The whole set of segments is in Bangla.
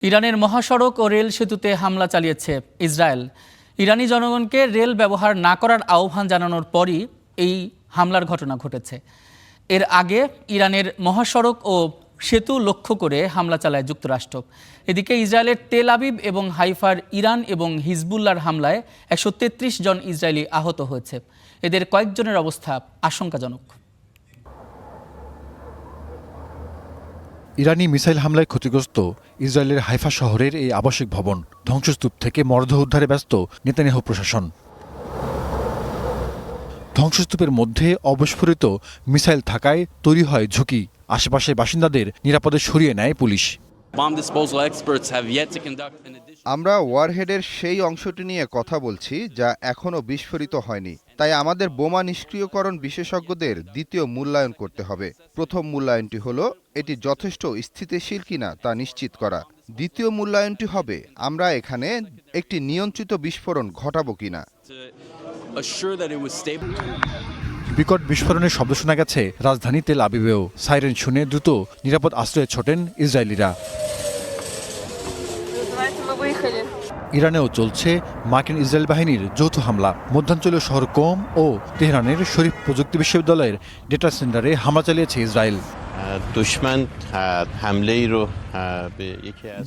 ইরানের মহাসড়ক ও রেল সেতুতে হামলা চালিয়েছে ইসরায়েল। ইরানি জনগণকে রেল ব্যবহার না করার আহ্বান জানানোর পরই এই হামলার ঘটনা ঘটেছে। এর আগে ইরানের মহাসড়ক ও সেতু লক্ষ্য করে হামলা চালায় যুক্তরাষ্ট্র। এদিকে ইসরায়েলের তেল আবিব এবং হাইফার ইরান এবং হিজবুল্লাহর হামলায় 133 জন ইসরায়েলি আহত হয়েছে। এদের কয়েকজনের অবস্থা আশঙ্কাজনক। ইরানি মিসাইল হামলায় ক্ষতিগ্রস্ত ইসরায়েলের হাইফা শহরের এই আবাসিক ভবন। ধ্বংসস্তূপ থেকে মরদেহ উদ্ধারে ব্যস্ত নেতানিয়াহু প্রশাসন। ধ্বংসস্তূপের মধ্যে অবিস্ফোরিত মিসাইল থাকায় তৈরি হয় ঝুঁকি। আশেপাশের বাসিন্দাদের নিরাপদে সরিয়ে নেয় পুলিশ। আমরা ওয়ারহেডের সেই অংশটি নিয়ে কথা বলছি যা এখনও বিস্ফোরিত হয়নি, তাই আমাদের বোমা নিষ্ক্রিয়করণ বিশেষজ্ঞদের দ্বিতীয় মূল্যায়ন করতে হবে। প্রথম মূল্যায়নটি হলো এটি যথেষ্ট স্থিতিশীল কিনা তা নিশ্চিত করা। দ্বিতীয় মূল্যায়নটি হবে আমরা এখানে একটি নিয়ন্ত্রিত বিস্ফোরণ ঘটাবো কিনা। বিকট বিস্ফোরণের শব্দ শোনা গেছে রাজধানী তেল আবিবেও। সাইরেন শুনে দ্রুত নিরাপদ আশ্রয়ে ছোটেন ইসরায়েলিরা। ইরানেও চলছে মার্কিন ইসরায়েল বাহিনীর যৌথ হামলা। মধ্যাঞ্চলীয় শহর কোম ও তেহরানের শরীফ প্রযুক্তি বিশ্ববিদ্যালয়ের ডেটা সেন্টারে হামলা চালিয়েছে ইসরায়েল।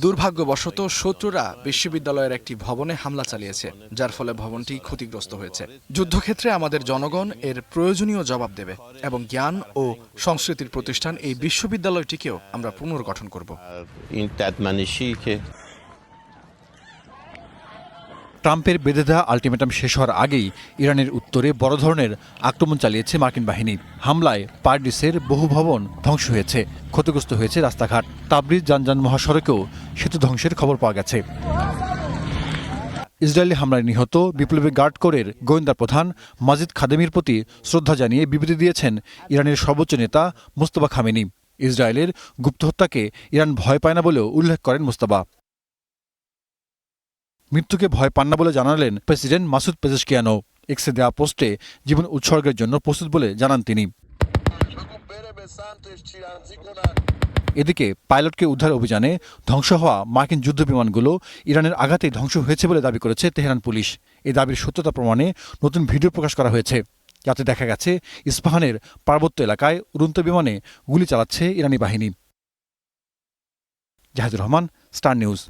দুর্ভাগ্যবশত শত্রুরা বিশ্ববিদ্যালয়ের একটি ভবনে হামলা চালিয়েছে, যার ফলে ভবনটি ক্ষতিগ্রস্ত হয়েছে। যুদ্ধক্ষেত্রে আমাদের জনগণ এর প্রয়োজনীয় জবাব দেবে এবং জ্ঞান ও সংস্কৃতির প্রতিষ্ঠান এই বিশ্ববিদ্যালয়টিকেও আমরা পুনর্গঠন করব। ট্রাম্পের বেঁধে দেওয়া আলটিমেটাম শেষ হওয়ার আগেই ইরানের উত্তরে বড় ধরনের আক্রমণ চালিয়েছে মার্কিন বাহিনী। হামলায় পারডিসের বহু ভবন ধ্বংস হয়েছে, ক্ষতিগ্রস্ত হয়েছে রাস্তাঘাট। তাবরিজ জানজান মহাসড়কেও সেতু ধ্বংসের খবর পাওয়া গেছে। ইসরায়েলি হামলায় নিহত বিপ্লবী গার্ড কোরের গোয়েন্দা প্রধান মাজিদ খাদেমির প্রতি শ্রদ্ধা জানিয়ে বিবৃতি দিয়েছেন ইরানের সর্বোচ্চ নেতা মোস্তফা খামেনি। ইসরায়েলের গুপ্তহত্যাকে ইরান ভয় পায় না বলেও উল্লেখ করেন মোস্তফা। মৃত্যুকে ভয় পান না বলে জানালেন প্রেসিডেন্ট মাসুদ পেজেশকিয়ানও। এক্সে দেওয়া পোস্টে জীবন উৎসর্গের জন্য প্রস্তুত বলে জানান তিনি। এদিকে পাইলটকে উদ্ধার অভিযানে ধ্বংস হওয়া মার্কিন যুদ্ধ বিমানগুলো ইরানের আঘাতেই ধ্বংস হয়েছে বলে দাবি করেছে তেহরান পুলিশ। এই দাবির সত্যতা প্রমাণে নতুন ভিডিও প্রকাশ করা হয়েছে, যাতে দেখা গেছে ইস্পাহানের পার্বত্য এলাকায় উড়ন্ত বিমানে গুলি চালাচ্ছে ইরানি বাহিনী। Jahidur Rahman, Star news.